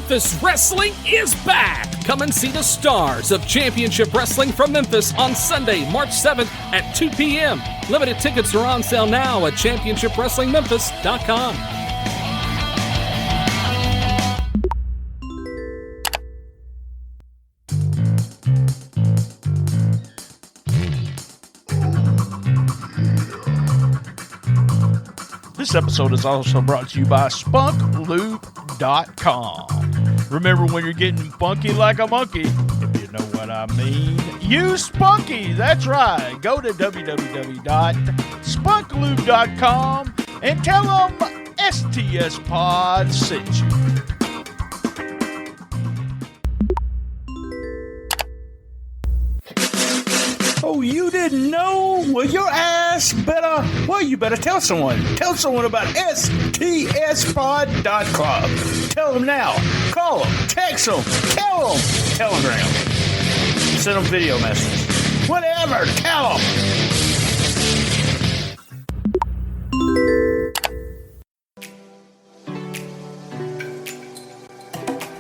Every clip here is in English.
Memphis Wrestling is back! Come and see the stars of Championship Wrestling from Memphis on Sunday, March 7th at 2 p.m. Limited tickets are on sale now at ChampionshipWrestlingMemphis.com. This episode is also brought to you by SpunkLube.com. Remember, when you're getting funky like a monkey, if you know what I mean, use Spunky. That's right. Go to www.spunklube.com and tell them STS Pod sent you. Oh, you didn't know? Well, your ass better, you better tell someone. Tell someone about stspod.club. Tell them now. Call them. Text them. Tell them. Telegram. Send them video messages. Whatever. Tell them.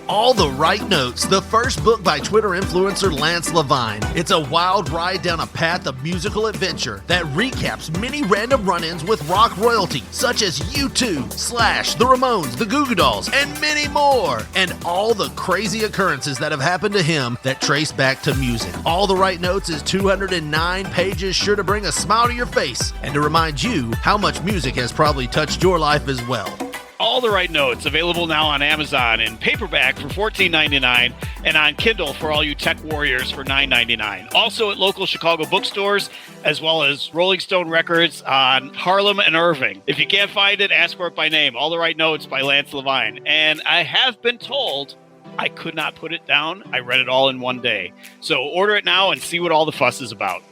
All the Right Notes, the first book by Twitter influencer Lance Levine. It's a wild ride down a path of musical adventure that recaps many random run-ins with rock royalty, such as U2, Slash, The Ramones, The Goo Goo Dolls, and many more. And all the crazy occurrences that have happened to him that trace back to music. All the Right Notes is 209 pages, sure to bring a smile to your face and to remind you how much music has probably touched your life as well. All the Right Notes, available now on Amazon in paperback for $14.99 and on Kindle for all you tech warriors for $9.99. Also at local Chicago bookstores, as well as Rolling Stone Records on Harlem and Irving. If you can't find it, ask for it by name. All the Right Notes by Lance Levine. And I have been told I could not put it down. I read it all in one day. So order it now and see what all the fuss is about.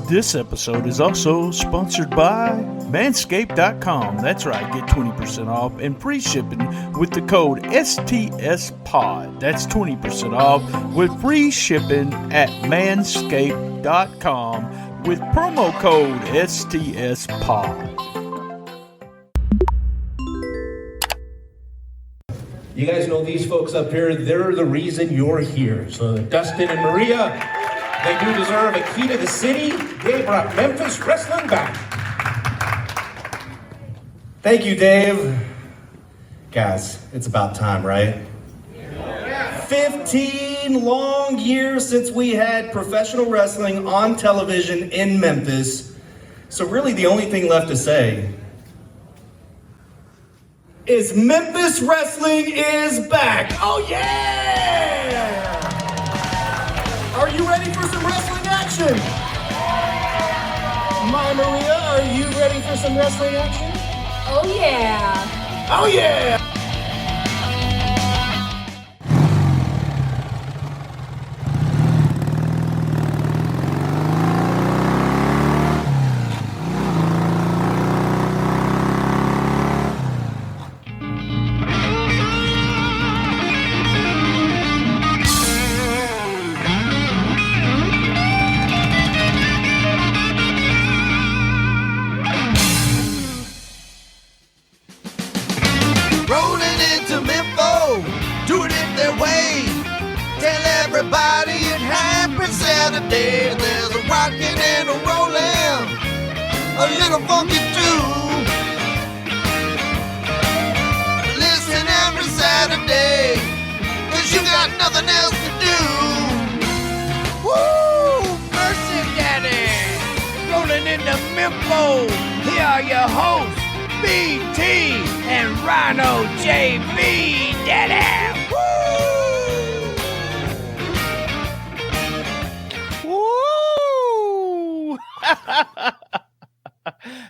This episode is also sponsored by Manscaped.com. That's right, get 20% off and free shipping with the code STSPOD. That's 20% off with free shipping at Manscaped.com with promo code STSPOD. You guys know these folks up here, they're the reason you're here. So Dustin and Maria, they do deserve a key to the city. They brought Memphis wrestling back. Thank you, Dave. Guys, it's about time, right? Yeah. 15 long years since we had professional wrestling on television in Memphis. So really the only thing left to say is Memphis wrestling is back. Oh yeah! Are you ready for some wrestling action? My Maria, are you ready for some wrestling action? Oh yeah! Oh yeah! Rollin into Mempho, doing it their way. Tell everybody it happens Saturday. There's a rockin' and a rollin', a little funky too. Listen every Saturday, 'cause you got nothing else to do. Woo! Mercy Daddy! Rollin' into Mempho, here are your hosts, BT and RynoJB, Daddy! Woo!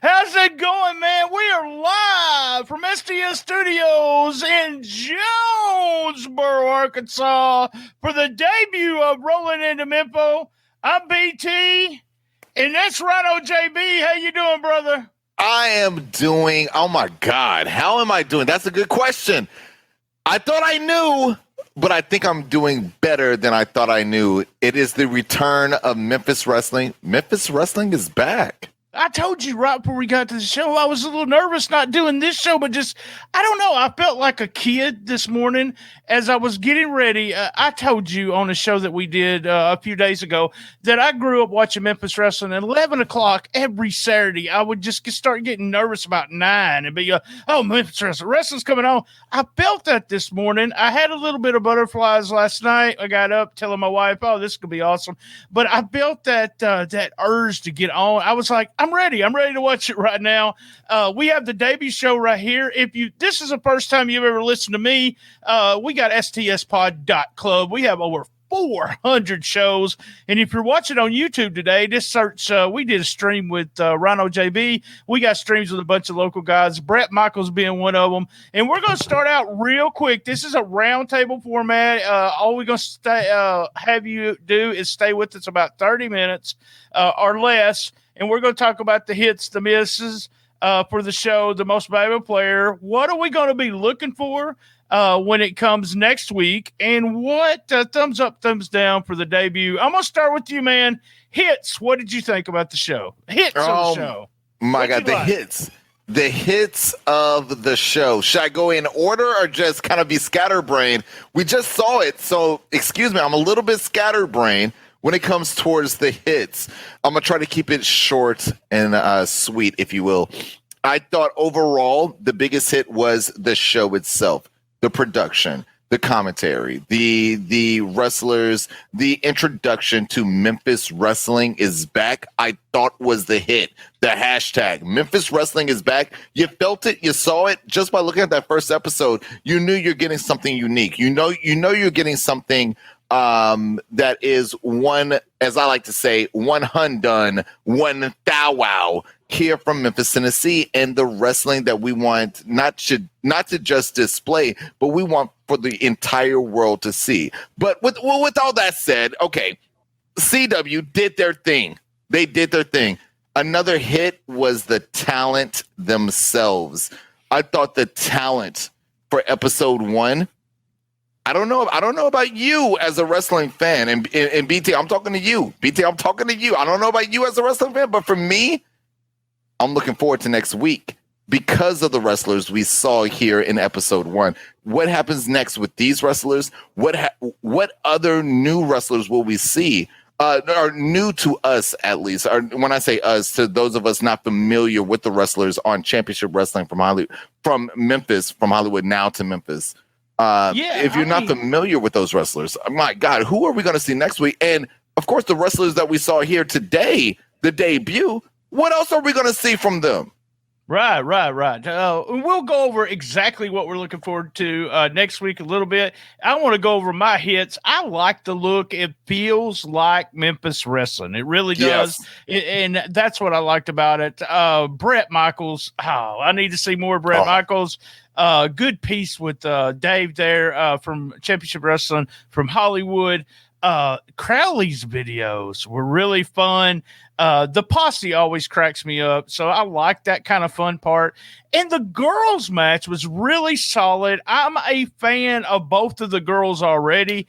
How's it going, man? We are live from STS Studios in Jonesboro, Arkansas for the debut of Rollin Into Mempho. I'm BT, and that's RynoJB. How you doing, brother? I am doing, oh my God, how am I doing? That's a good question. I thought I knew, but I think I'm doing better than I thought I knew. It is the return of Memphis wrestling. Memphis wrestling is back. I told you right before we got to the show, I was a little nervous not doing this show, but just, I don't know. I felt like a kid this morning as I was getting ready. I told you on a show that we did a few days ago that I grew up watching Memphis wrestling at 11 o'clock every Saturday. I would just start getting nervous about 9 and be, oh, Memphis wrestling's coming on. I felt that this morning. I had a little bit of butterflies last night. I got up telling my wife, oh, this could be awesome. But I felt that that urge to get on. I was like, I'm ready. I'm ready to watch it right now. We have the debut show right here. If this is the first time you've ever listened to me, we got stspod.club. We have over 400 shows. And if you're watching on YouTube today, just search, we did a stream with RynoJB. We got streams with a bunch of local guys, Brett Michaels being one of them. And we're going to start out real quick. This is a roundtable format. All we're going to have you do is stay with us about 30 minutes or less. And we're going to talk about the hits, the misses for the show, the most valuable player. What are we going to be looking for when it comes next week? And what thumbs up, thumbs down for the debut? I'm going to start with you, man. Hits, what did you think about the show? Hits of the show. My God, the hits. The hits of the show. Should I go in order or just kind of be scatterbrained? We just saw it, so excuse me, I'm a little bit scatterbrained. When it comes towards the hits, I'm going to try to keep it short and sweet, if you will. I thought overall, the biggest hit was the show itself, the production, the commentary, the wrestlers, the introduction to Memphis wrestling is back. I thought was the hit, the hashtag Memphis wrestling is back. You felt it. You saw it just by looking at that first episode. You knew you're getting something unique. You know, you're getting something that is one, as I like to say, one hundun, one thou wow here from Memphis, Tennessee, and the wrestling that we want not to just display, but we want for the entire world to see. But with all that said, okay, CW did their thing. They did their thing. Another hit was the talent themselves. I thought the talent for episode 1. I don't know about you as a wrestling fan, and BT, I'm talking to you. BT, I'm talking to you. I don't know about you as a wrestling fan, but for me, I'm looking forward to next week because of the wrestlers we saw here in episode 1. What happens next with these wrestlers? What other new wrestlers will we see? Are new to us, at least. Or when I say us, to those of us not familiar with the wrestlers on Championship Wrestling from Memphis, from Hollywood now to Memphis. If you're not familiar with those wrestlers, my God, who are we going to see next week? And of course, the wrestlers that we saw here today, the debut, what else are we going to see from them? Right. We'll go over exactly what we're looking forward to next week a little bit. I want to go over my hits. I like the look. It feels like Memphis wrestling. It really does. Yes. And that's what I liked about it. Brett Michaels. Oh, I need to see more Brett Michaels. Good piece with Dave there from Championship Wrestling from Hollywood. Crowley's videos were really fun. The posse always cracks me up, so I like that kind of fun part. And the girls match was really solid. I'm a fan of both of the girls already.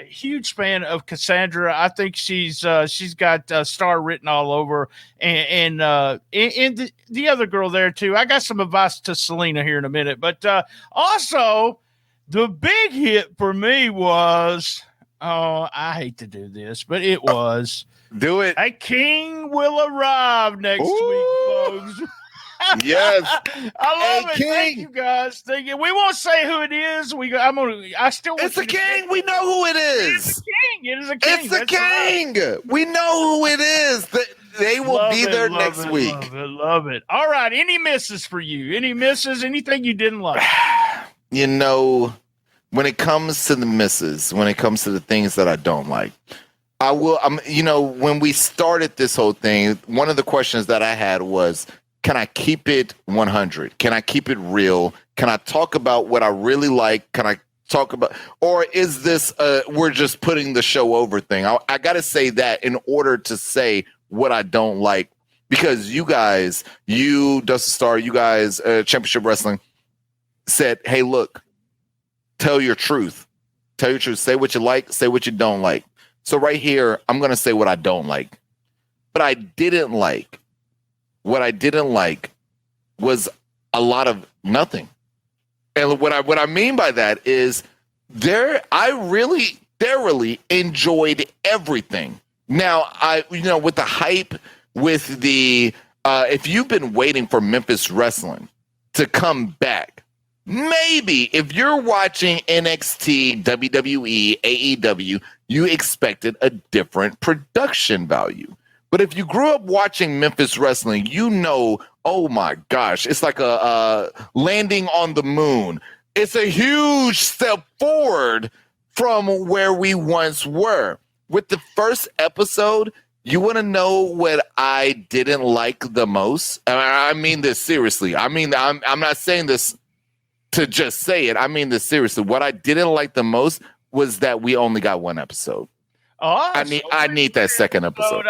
Huge fan of Cassandra. I think she's got star written all over, and the other girl there too. I got some advice to Selena here in a minute, but also the big hit for me was. Oh, I hate to do this, but it was. Do it. A king will arrive next week, folks. Yes. I love it. King. Thank you, guys. Thank you. We won't say who it is. It's a king. We know who it is. It's a king. It is a king. It's a king. Right. We know who it is. They will be there next week. Love it. All right. Any misses for you? Any misses? Anything you didn't like? You know, when it comes to the misses, when it comes to the things that I don't like, when we started this whole thing, one of the questions that I had was, can I keep it 100? Can I keep it real? Can I talk about what I really like? Can I talk about, or is this we're just putting the show over thing? I got to say that in order to say what I don't like, because you guys, Dustin Star, you guys, Championship Wrestling said, hey, look, tell your truth. Tell your truth. Say what you like. Say what you don't like. So right here, I'm going to say what I don't like. But I didn't like what I didn't like was a lot of nothing. And what I mean by that is I really thoroughly enjoyed everything. Now, with the hype, with the if you've been waiting for Memphis wrestling to come back, maybe if you're watching NXT, WWE, AEW, you expected a different production value. But if you grew up watching Memphis wrestling, oh my gosh, it's like a landing on the moon. It's a huge step forward from where we once were. With the first episode, you want to know what I didn't like the most? And I mean this seriously. I mean, I'm not saying this to just say it. I mean this seriously. What I didn't like the most was that we only got one episode. Oh, I need that second episode.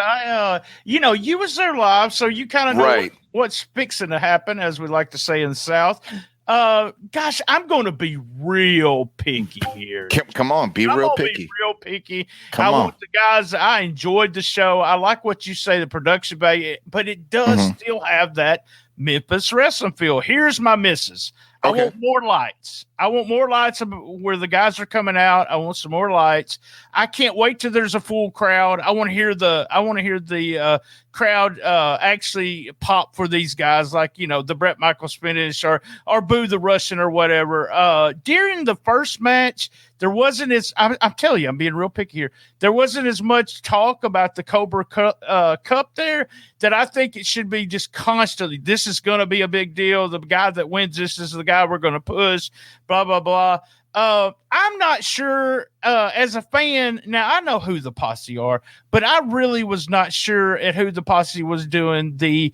You was there live, so you kind of know Right. what's fixing to happen, as we like to say in the South. Gosh, I'm going to be real picky here. Come on, be real picky. I want the guys. I enjoyed the show. I like what you say, the production value, but it does still have that Memphis wrestling feel. Here's my misses. I want more lights. I want more lights where the guys are coming out. I want some more lights. I can't wait till there's a full crowd. I want to hear the crowd actually pop for these guys, like the Bret Michaels finish or Boo the Russian or whatever. During the first match, there wasn't as I'm telling you, I'm being real picky here. There wasn't as much talk about the Cobra Cup there that I think it should be just constantly. This is going to be a big deal. The guy that wins this is the guy we're going to push. Blah blah blah. I'm not sure as a fan. Now I know who the posse are, but I really was not sure at who the posse was doing the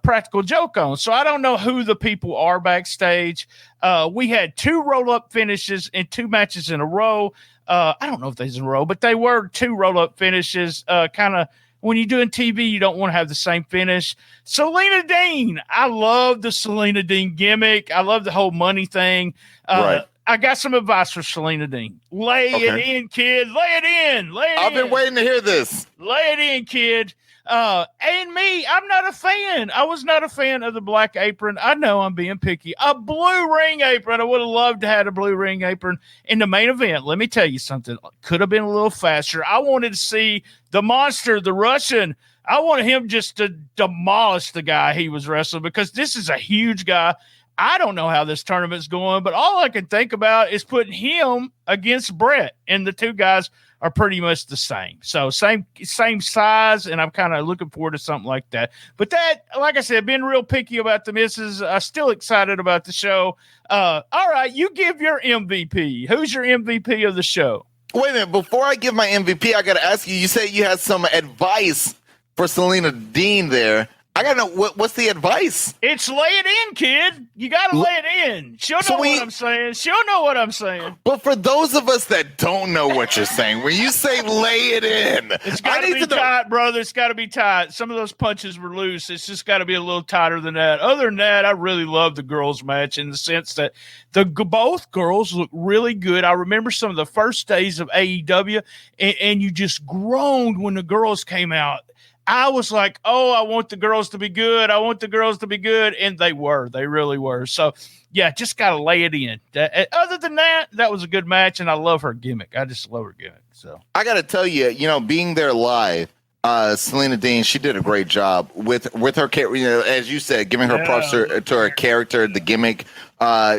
practical joke on. So I don't know who the people are backstage. We had 2 roll-up finishes in 2 matches in a row. I don't know if they's in a row, but they were 2 roll-up finishes. Kind of when you're doing TV, you don't want to have the same finish. Selena Dean, I love the Selena Dean gimmick. I love the whole money thing. Right. I got some advice for Selena Dean. Lay it in, kid. Lay it in. I've been waiting to hear this. Lay it in, kid. And me, I'm not a fan. I was not a fan of the black apron. I know I'm being picky. A blue ring apron. I would have loved to have a blue ring apron in the main event. Let me tell you something. Could have been a little faster. I wanted to see the monster, the Russian. I wanted him just to demolish the guy he was wrestling, because this is a huge guy. I don't know how this tournament's going, but all I can think about is putting him against Brett, and the 2 guys are pretty much the same. So same size, and I'm kind of looking forward to something like that. But that, like I said, being real picky about the misses. I'm still excited about the show. All right, you give your MVP. Who's your MVP of the show? Wait a minute. Before I give my MVP, I got to ask you, you said you had some advice for Selena Dean there. I got to know, what's the advice? It's lay it in, kid. You got to lay it in. She'll know what I'm saying. She'll know what I'm saying. But for those of us that don't know what you're saying, when you say lay it in, it's got to be tight, brother. It's got to be tight. Some of those punches were loose. It's just got to be a little tighter than that. Other than that, I really love the girls' match in the sense that both girls look really good. I remember some of the first days of AEW, and you just groaned when the girls came out. I was like, oh, I want the girls to be good. I want the girls to be good. And they were. They really were. So, yeah, just got to lay it in. Other than that, that was a good match, and I love her gimmick. I just love her gimmick. So I got to tell you, being there live, Selena Dean, she did a great job with her character. As you said, giving her props to her character, the gimmick.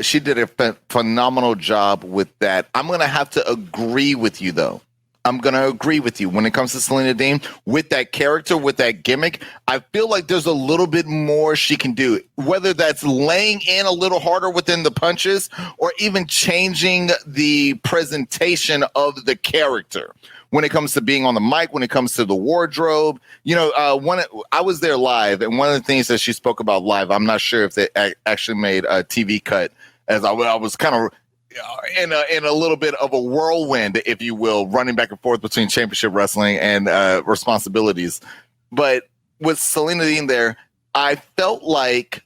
She did a phenomenal job with that. I'm going to have to agree with you, though. I'm going to agree with you when it comes to Selena Dean with that character, with that gimmick. I feel like there's a little bit more she can do, whether that's laying in a little harder within the punches or even changing the presentation of the character when it comes to being on the mic, when it comes to the wardrobe. I was there live, and one of the things that she spoke about live, I'm not sure if they actually made a TV cut, as I was kind of in a little bit of a whirlwind, if you will, running back and forth between championship wrestling and responsibilities. But with Selena Dean there, I felt like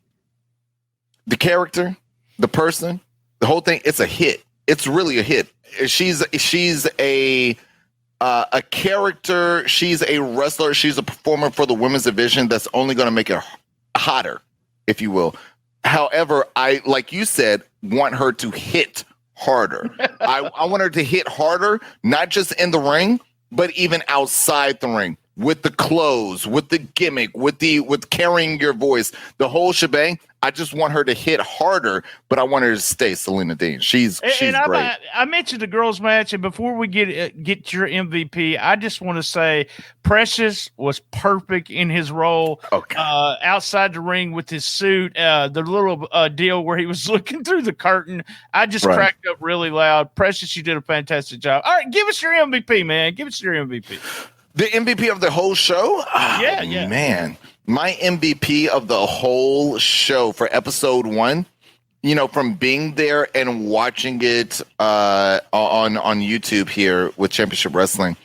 the character, the person, the whole thing, it's a hit. It's really a hit. She's a a character. She's a wrestler. She's a performer for the women's division. That's only going to make it hotter, if you will. However, I, like you said, want her to hit harder. I want her to hit harder, not just in the ring, but even outside the ring, with the clothes, with the gimmick, with carrying your voice, the whole shebang. I just want her to hit harder, but I want her to stay Selena Dean. She's great. I mentioned the girls match, and before we get your MVP, I just want to say Precious was perfect in his role. Okay. Outside the ring with his suit, the little deal where he was looking through the curtain. I just cracked up really loud. Precious, you did a fantastic job. All right, give us your MVP, man. Give us your MVP. The MVP of the whole show? Yeah. Man. My MVP of the whole show for episode 1, from being there and watching it on YouTube here with Championship Wrestling,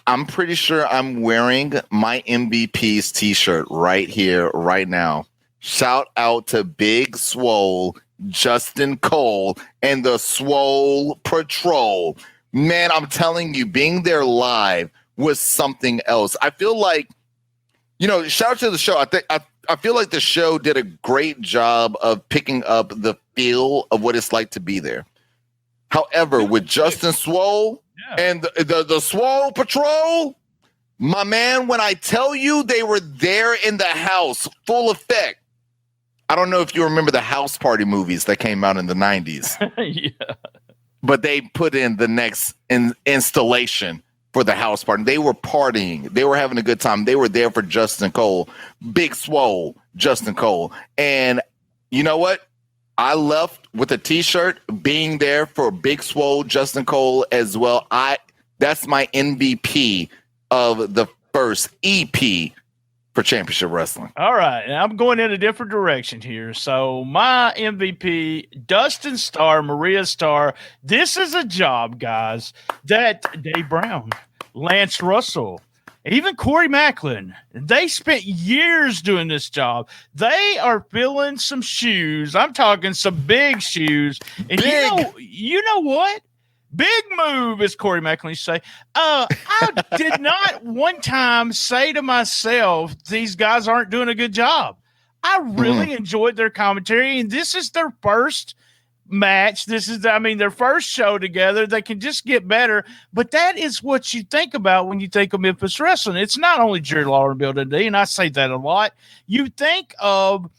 I'm pretty sure I'm wearing my MVP's t-shirt right here, right now. Shout out to Big Swole, Justin Cole, and the Swole Patrol. Man, I'm telling you, being there live was something else. I feel like, shout out to the show. I feel like the show did a great job of picking up the feel of what it's like to be there. However, with Justin Swole and the Swole Patrol, my man, when I tell you they were there in the house, full effect. I don't know if you remember the House Party movies that came out in the 90s. Yeah. But they put in the next installation for the house party. They were partying. They were having a good time. They were there for Justin Cole, Big Swole, Justin Cole. And you know what? I left with a t-shirt being there for Big Swole, Justin Cole as well. That's my MVP of the first EP for Championship Wrestling. All right. I'm going in a different direction here. So my MVP, Dustin Starr, Maria Starr. This is a job, guys, that Dave Brown, Lance Russell, even Corey Macklin, they spent years doing this job. They are filling some shoes. I'm talking some big shoes. And you know what? Big move, as Corey Macklin used to say. I did not one time say to myself, these guys aren't doing a good job. I really enjoyed their commentary, and this is their first match. This is, their first show together. They can just get better, but that is what you think about when you think of Memphis wrestling. It's not only Jerry Lawler and Bill Dundee, and I say that a lot. You think of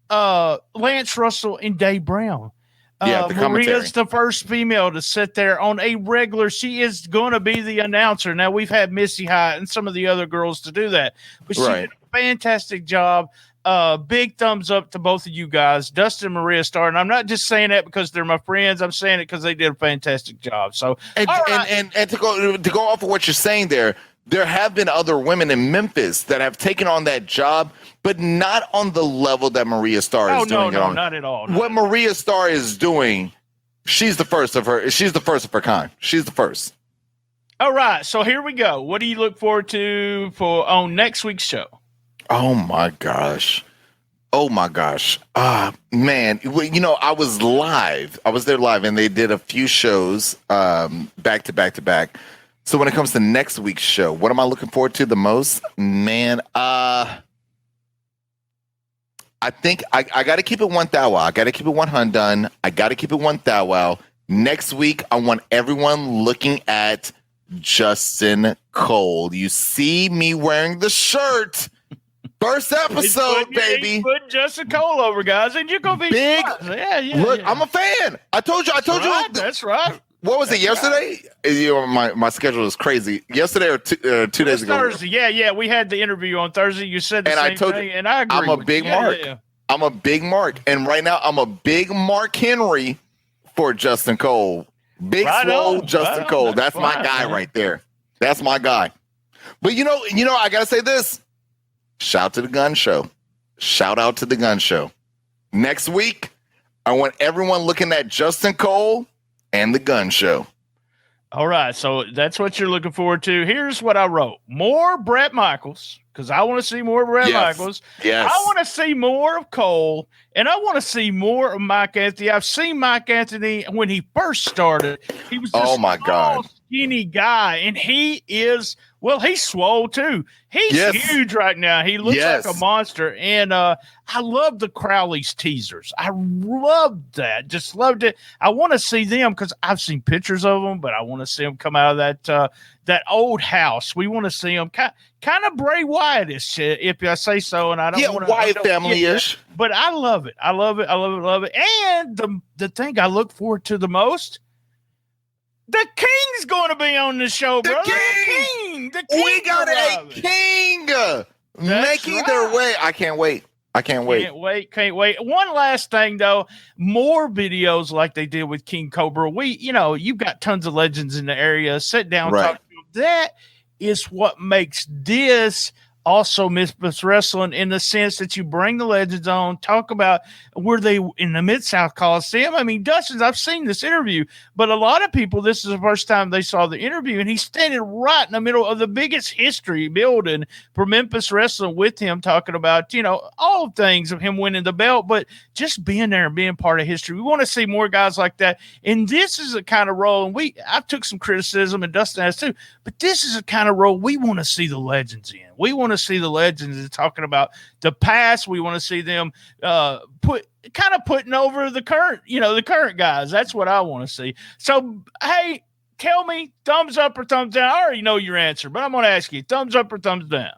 Lance Russell and Dave Brown. Maria's the first female to sit there on a regular. She is going to be the announcer. Now, we've had Missy Hyatt and some of the other girls to do that, but she did a fantastic job. Big thumbs up to both of you guys, Dustin and Maria Starr. And I'm not just saying that because they're my friends. I'm saying it because they did a fantastic job. So, and to go off of what you're saying there have been other women in Memphis that have taken on that job, but not on the level that Maria Starr is doing. No, not at all. What Maria Starr is doing, she's the first of her. She's the first of her kind. She's the first. All right, so here we go. What do you look forward to on next week's show? Oh my gosh. Man, I was live. I was there live, and they did a few shows back to back to back. So when it comes to next week's show, what am I looking forward to the most? Man, I think I got to keep it one thou wow. I got to keep it one hundun. I got to keep it one thou wow. Next week, I want everyone looking at Justin Cole. You see me wearing the shirt. First episode, baby. Put Justin Cole over, guys, and you're gonna be big. Yeah. Look, I'm a fan. I told you. That's right. What was it yesterday? My schedule is crazy. Yesterday or 2 days ago. Thursday. Yeah. We had the interview on Thursday. You said the same thing, and I agree. I'm a big Mark. Yeah. I'm a big Mark, and right now I'm a big Mark Henry for Justin Cole. Big swole Justin Cole. That's my guy right there. That's my guy. But I gotta say this. Shout out to the Gun Show. Shout out to the Gun Show. Next week, I want everyone looking at Justin Cole and the Gun Show. All right, so that's what you're looking forward to. Here's what I wrote. More Bret Michaels, because I want to see more Bret Michaels. Yes. I want to see more of Cole, and I want to see more of Mike Anthony. I've seen Mike Anthony when he first started. He was just oh my God. skinny guy, and he is. Well, he's swole too. He's huge right now. He looks like a monster. And I love the Crowley's teasers. I loved that. Just loved it. I want to see them because I've seen pictures of them, but I want to see them come out of that old house. We want to see them kind of Bray Wyatt-ish, if I say so. And I don't want to Wyatt family-ish. But I love it. I love it. I love it. Love it. And the thing I look forward to the most. The King's going to be on the show, bro. The King. We got a King making their way. I can't wait. Can't wait. One last thing, though. More videos like they did with King Cobra. You've got tons of legends in the area. Sit down, talk to them. That is what makes this also Memphis wrestling, in the sense that you bring the legends on, talk about were they in the Mid-South Coliseum. I mean, Dustin, I've seen this interview, but a lot of people, this is the first time they saw the interview, and he's standing right in the middle of the biggest history building for Memphis wrestling with him, talking about, all things of him winning the belt, but just being there and being part of history. We want to see more guys like that. And this is a kind of role, and I took some criticism, and Dustin has too, but this is a kind of role we want to see the legends in. We want to see the legends talking about the past. We want to see them putting over the current guys. That's what I want to see. So, hey, tell me, thumbs up or thumbs down? I already know your answer, but I'm going to ask you, thumbs up or thumbs down?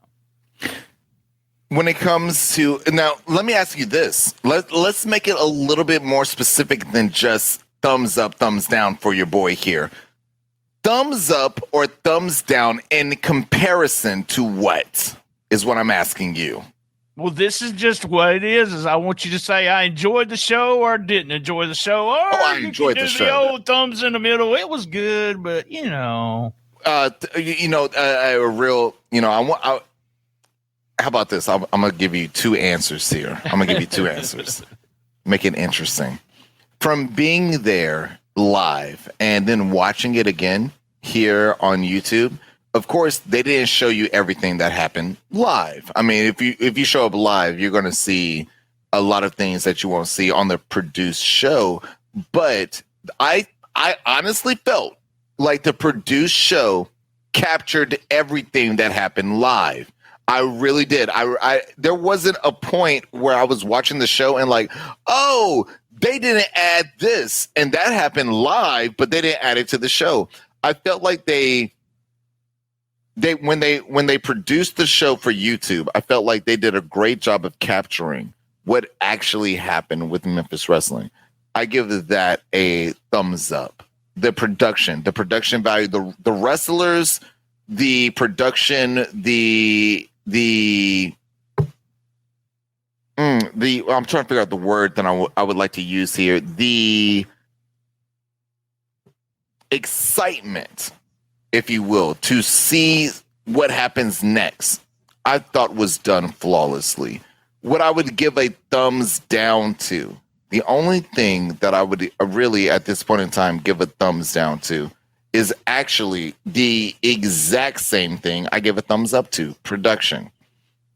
When it comes to now, let me ask you this. Let's make it a little bit more specific than just thumbs up, thumbs down for your boy here. Thumbs up or thumbs down in comparison to what is what I'm asking you. Well, this is just what it is I want you to say I enjoyed the show or didn't enjoy the show. Or I enjoyed the show. The old thumbs in the middle. It was good, but how about this? I'm going to give you two answers here. Make it interesting. From being there live and then watching it again here on YouTube, of course, they didn't show you everything that happened live. I mean, if you show up live, you're going to see a lot of things that you won't see on the produced show. But I honestly felt like the produced show captured everything that happened live. I really did. There wasn't a point where I was watching the show and like, oh, they didn't add this, and that happened live, but they didn't add it to the show. I felt like they when they produced the show for YouTube, I felt like they did a great job of capturing what actually happened with Memphis wrestling. I give that a thumbs up. The production value, the wrestlers, the production, I'm trying to figure out the word that I would like to use here. The excitement, if you will, to see what happens next, I thought was done flawlessly. What I would give a thumbs down to, the only thing that I would really at this point in time give a thumbs down to is actually the exact same thing I give a thumbs up to, production.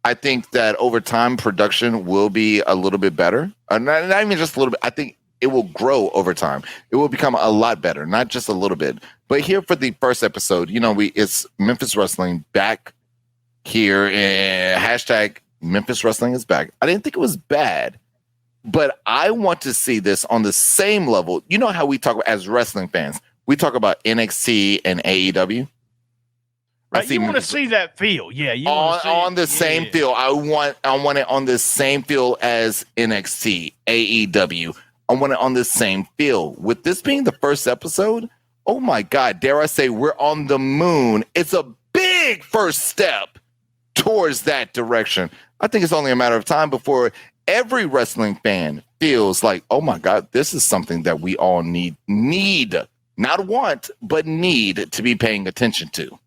I think that over time, production will be a little bit better. Not even just a little bit. I think it will grow over time. It will become a lot better, not just a little bit. But here for the first episode, it's Memphis Wrestling back here. Hashtag Memphis Wrestling is back. I didn't think it was bad, but I want to see this on the same level. You know how we talk about, as wrestling fans, we talk about NXT and AEW. Right, you want to see that feel, yeah. You on the same feel. I want it on the same feel as NXT, AEW. I want it on the same feel. With this being the first episode, oh my God, dare I say we're on the moon. It's a big first step towards that direction. I think it's only a matter of time before every wrestling fan feels like, oh my God, this is something that we all need, not want, but need to be paying attention to.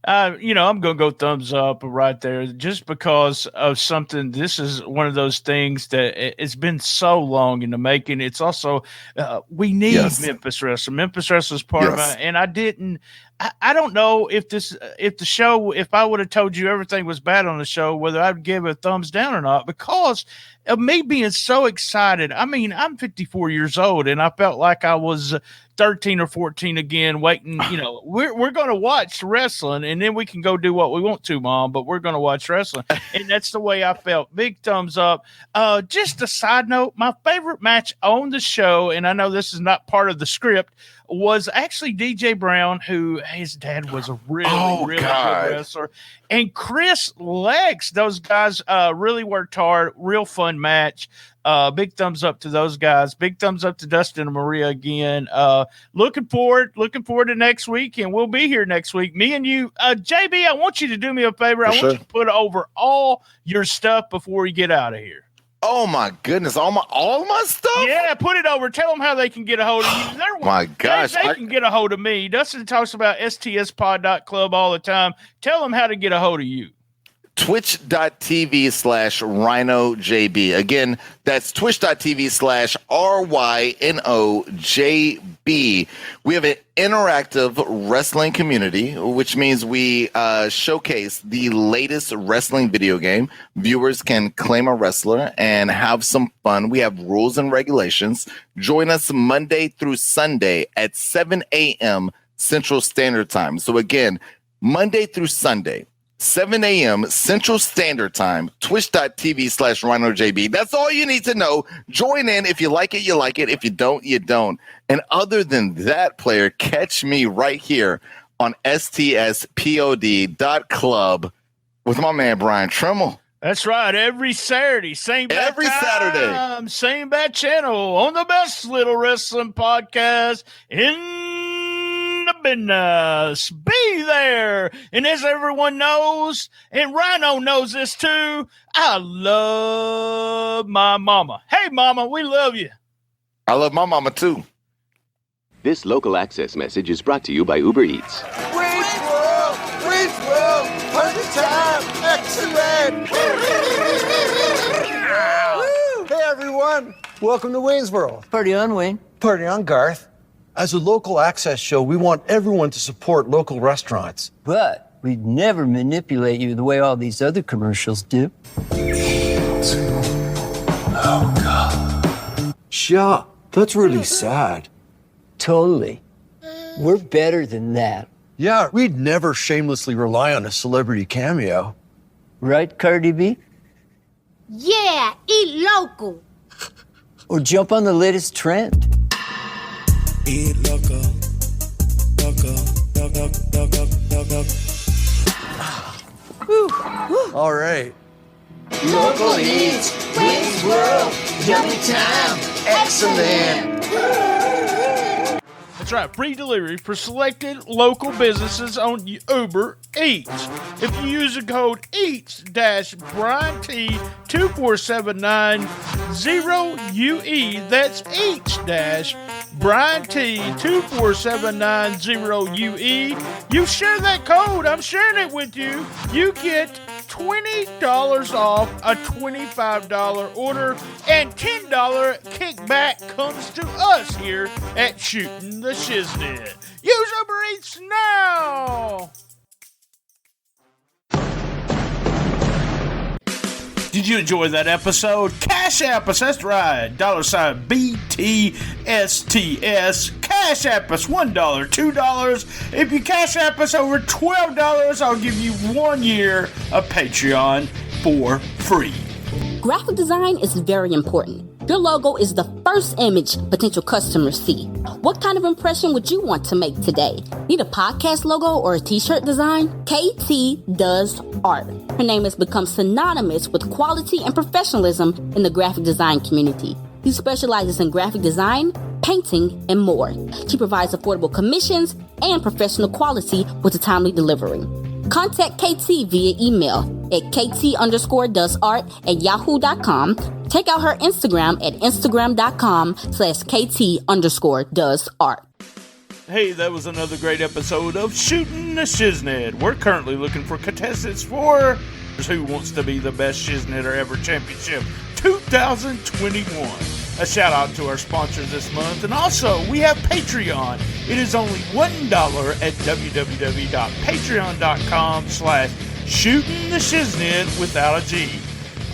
I'm going to go thumbs up right there just because of something. This is one of those things that it's been so long in the making. It's also, we need Memphis Wrestling. Memphis Wrestling is part of it. And I don't know if I would have told you everything was bad on the show, whether I'd give it a thumbs down or not, because of me being so excited. I mean, I'm 54 years old and I felt like I was, 13 or 14 again, waiting. You know, we're going to watch wrestling, and then we can go do what we want to, Mom. But we're going to watch wrestling, and that's the way I felt. Big thumbs up. Just a side note, my favorite match on the show, and I know this is not part of the script, was actually DJ Brown, who his dad was a really good wrestler, and Chris Lex. Those guys really worked hard. Real fun match. Big thumbs up to those guys. Big thumbs up to Dustin and Maria again. Looking forward to next week, and we'll be here next week. Me and you, JB. I want you to do me a favor. I want you to put over all your stuff before we get out of here. Oh my goodness! All my stuff. Yeah, put it over. Tell them how they can get a hold of you. My gosh, they can get a hold of me. Dustin talks about stspod.club all the time. Tell them how to get a hold of you. Twitch.tv/RynoJB. Again, that's twitch.tv/RynoJB. We have an interactive wrestling community, which means we showcase the latest wrestling video game. Viewers can claim a wrestler and have some fun. We have rules and regulations. Join us Monday through Sunday at 7 a.m. Central Standard Time. So again, Monday through Sunday, 7 a.m. Central Standard Time, twitch.tv/RynoJB. That's all you need to know. Join in. If you like it, you like it. If you don't, you don't. And other than that, player, catch me right here on stspod.club with my man, Brian Tramel. That's right. Every Saturday, same bad time, same bad channel on the best little wrestling podcast in the business. Be there. And as everyone knows, and Rhino knows this too, I love my mama. Hey, mama, we love you. I love my mama too. This local access message is brought to you by Uber Eats. Waynesboro, party time, excellent. Hey everyone, welcome to Waynesboro. Party on, Wayne. Party on, Garth. As a local access show, we want everyone to support local restaurants. But we'd never manipulate you the way all these other commercials do. Oh, God. Yeah, that's really sad. Totally. We're better than that. Yeah, we'd never shamelessly rely on a celebrity cameo. Right, Cardi B? Yeah, eat local. Or jump on the latest trend. Eat local. All right. Local eats, Waynesboro, yummy time, excellent. That's right. Free delivery for selected local businesses on Uber Eats. If you use the code EATS-BRIANT24790UE, that's H-BRIANT24790UE. You share that code. I'm sharing it with you. You get $20 off a $25 order, and $10 kickback comes to us here at Shootin The Shiznit. Use Uber Eats now! Did you enjoy that episode? Cash App us, that's right. $BTSTS. Cash App us $1, $2. If you Cash App us over $12, I'll give you 1 year of Patreon for free. Graphic design is very important. Your logo is the first image potential customers see. What kind of impression would you want to make today? Need a podcast logo or a t-shirt design? KT does art. Her name has become synonymous with quality and professionalism in the graphic design community. She specializes in graphic design, painting, and more. She provides affordable commissions and professional quality with a timely delivery. Contact KT via email at kt_doesart@yahoo.com. Check out her Instagram at instagram.com/kt_doesart. Hey, that was another great episode of Shootin The Shiznit. We're currently looking for contestants for Who Wants to Be the Best Shiznitter Ever Championship 2021. A shout out to our sponsors this month. And also, we have Patreon. It is only $1 at www.patreon.com/shootintheshiznit without a G.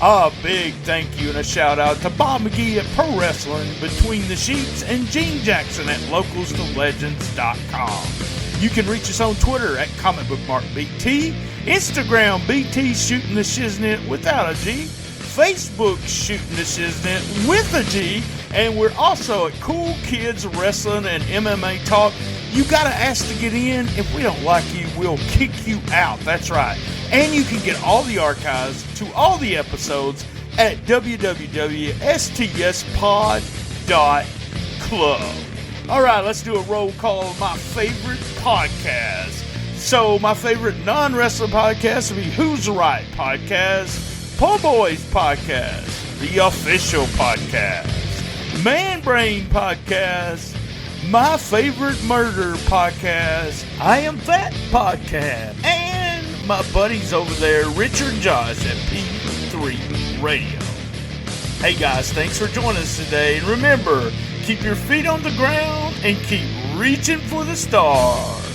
A big thank you and a shout out to Bob McGee at Pro Wrestling Between the Sheets and Gene Jackson at LocalsToLegends.com. You can reach us on Twitter at ComicBookMarkBT, Instagram BT Shootin The Shiznit without a G, Facebook Shootin The Shiznit with a G, and we're also at Cool Kids Wrestling and MMA Talk. You gotta ask to get in. If we don't like you, we'll kick you out. That's right. And you can get all the archives to all the episodes at www.stspod.club. All right, let's do a roll call of my favorite podcast. So my favorite non-wrestling podcast would be Who's Right Podcast, Po Boys Podcast, The Official Podcast, Man Brain Podcast, My Favorite Murder Podcast, I Am Fat Podcast, and my buddies over there, Richard Josh at P3 Radio. Hey guys, thanks for joining us today. And remember, keep your feet on the ground and keep reaching for the stars.